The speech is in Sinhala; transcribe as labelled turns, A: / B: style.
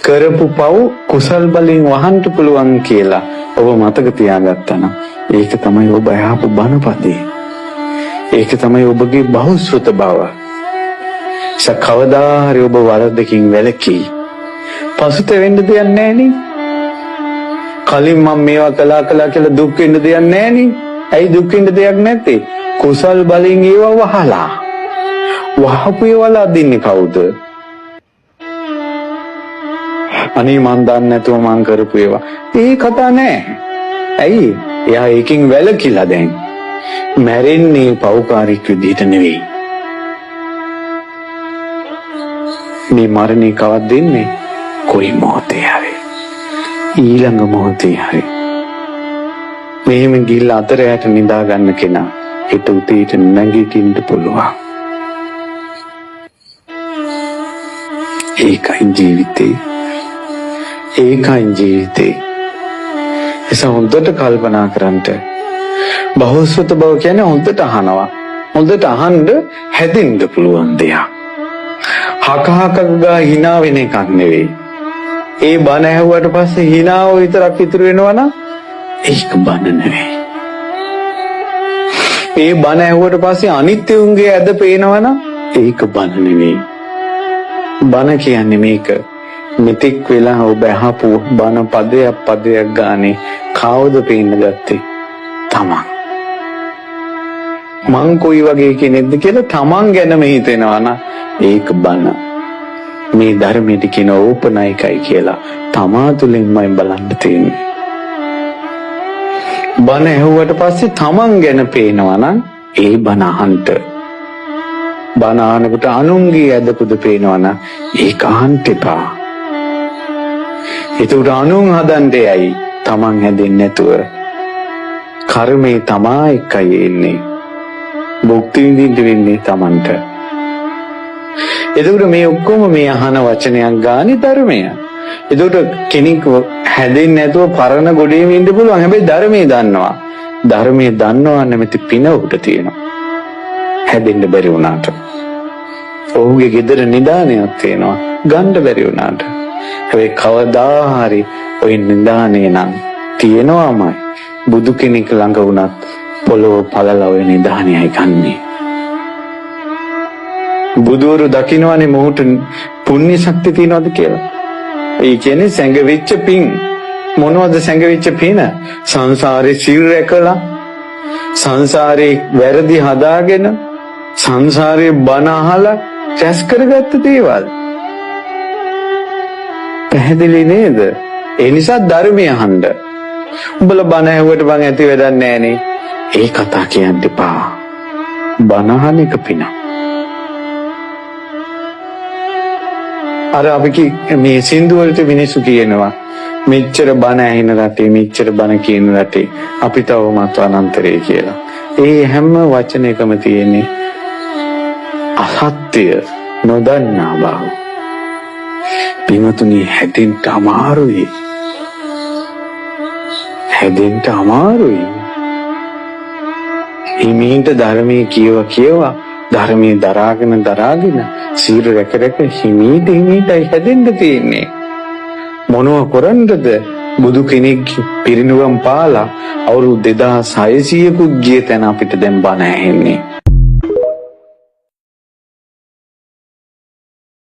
A: කරපු පව් කුසල් බලෙන් වහන්න පුළුවන් කියලා ඔබ මතක තියාගත්තා නම් ඒක තමයි ඔබ අහපු බණපදේ. ඒක තමයි ඔබගේ බහුශ්‍රත බව. කවදා හරි ඔබ වරදකින් වැළකී පසුතැවෙන්න දෙයක් නැහැ නේ. කලින් මම මේවා කළා කියලා දුක් වෙන්න දෙයක් නැහැ නේ. ඇයි දුක් වෙන්න දෙයක් නැත්තේ? කුසල් බලෙන් ඒවා වහලා. වහපු ඒවා අදින්නේ කවුද? අනේ මන් දන්නේ නැතුව මං කරපු ඒවා. ඒ කතා නෑ. ඇයි? එයා ඒකෙන් වැළකීලා දැන්. මැරෙන්නේ පෞකාරික විදිහට නෙවෙයි. මේ මරණේ කවද දෙන්නේ? කොයි මොහොතේ හරි. ඊළඟ මොහොතේ හරි. මෙහෙම ගිහිල්ලා අතරයට නිදා ගන්න කෙනා හිත උතේට නැගිටින්න පුළුවන්. ඒකයි ජීවිතේ. ඒකයි ජීවිතේ. එස හොඳට කල්පනා කරන්ට. බහුශ්‍රත බව කියන්නේ හොඳට අහනවා. හොඳට අහන්න හැදෙන්න පුළුවන් දෙයක්. හකහක ගා hina වෙන එකක් නෙවෙයි. ඒ බණ ඇහුවට පස්සේ hinaව විතරක් ඉතුරු වෙනවනම් ඒක බණ නෙවෙයි. ඒ බණ ඇහුවට පස්සේ අනිත්‍ය උන්ගේ ඇද පේනවනම් ඒක බණ නෙවෙයි. බණ කියන්නේ මේක. මෙතෙක් වෙලා ඔබ අහපු බණ පදයක් ගානේ කවුද පේන්න ගත්තේ? තමන්. මං කොයි වගේ කෙනෙක්ද කියලා තමන් ගැනම හිතෙනවා නම් ඒක බණ. මේ ධර්මයට කියන ඕපනයිකයි කියලා තමා තුළින්මයි බලන්න තියෙන්නේ. බණ ඇහුවට පස්සේ තමන් ගැන පේනවා නම් ඒ බණ අහන්න. බණ අහනකොට අනුන්ගේ ඇදකුද පේනවා නම් ඒක අහන්න එපා. ඒකට අනුන් හදන්නේ තමන් හැදෙන්නේ නැතුව. කර්මේ තමා එක්කයි එන්නේ. භුක්ති විඳින්න වෙන්නේ තමන්ට. එතකොට මේ ඔක්කොම මේ අහන වචනයක් ගානේ ධර්මය. එතකොට කෙනෙක් හැදෙන්නේ නැතුව පරණ ගොඩේම ඉන්න පුළුවන්. හැබැයි ධර්මයේ දන්නවා. ධර්මයේ දන්නවා නැමැති පින උට තියෙනවා. හැදෙන්න බැරි වුණාට. ඔහුගේ ගෙදර නිදානයක් තියෙනවා. ගන්න බැරි වුණාට. හැබැයි කවදා හරි ওই නිදානේ නම් තියෙනවාමයි. බුදු කෙනෙක් ළඟ වුණත් පොළොව පළලා ওই නිදානයයි ගන්නේ. බුදුවරු දකින්නවනේ මොහුට පුණ්‍ය ශක්තිය තියනවාද කියලා. ඒ කියන්නේ සැඟවිච්ච පින්. මොනවද සැඟවිච්ච පින? සංසාරේ සිල් රැකලා, සංසාරේ වැරදි හදාගෙන, සංසාරේ බණ අහලා රැස් කරගත්ත දේවල්. පැහැදිලි නේද? ඒ නිසා ධර්මය අහන්න. උඹලා බණ ඇහුවට මං ඇති වැඩක් නෑනේ. ඒ කතා කියන්න එපා. බණ අහන එක පින. අර අපි මේ සින්දු වලට මිනිස්සු කියනවා මෙච්චර බණ ඇහෙන රටේ, මෙච්චර බණ කියන රටේ අපි තවමත් අනන්තරේ කියලා. ඒ හැම වචනයකම තියෙන්නේ අසත්‍ය, නොදන්නා බව. පින්වතුනි, හැදෙන්න අමාරුයි. හැදෙන්න අමාරුයි. හිමීට ධර්මයේ කියවා ධර්මයේ දරාගෙන සීල රැක හිමීටයි හැදෙන්න තියෙන්නේ. මොනව කරන්නද? බුදු කෙනෙක් පිරිනුවම් පාලා අවුරුදු 2600කුත් ගිය තැන අපිට දැන් බණ ඇහෙන්නේ.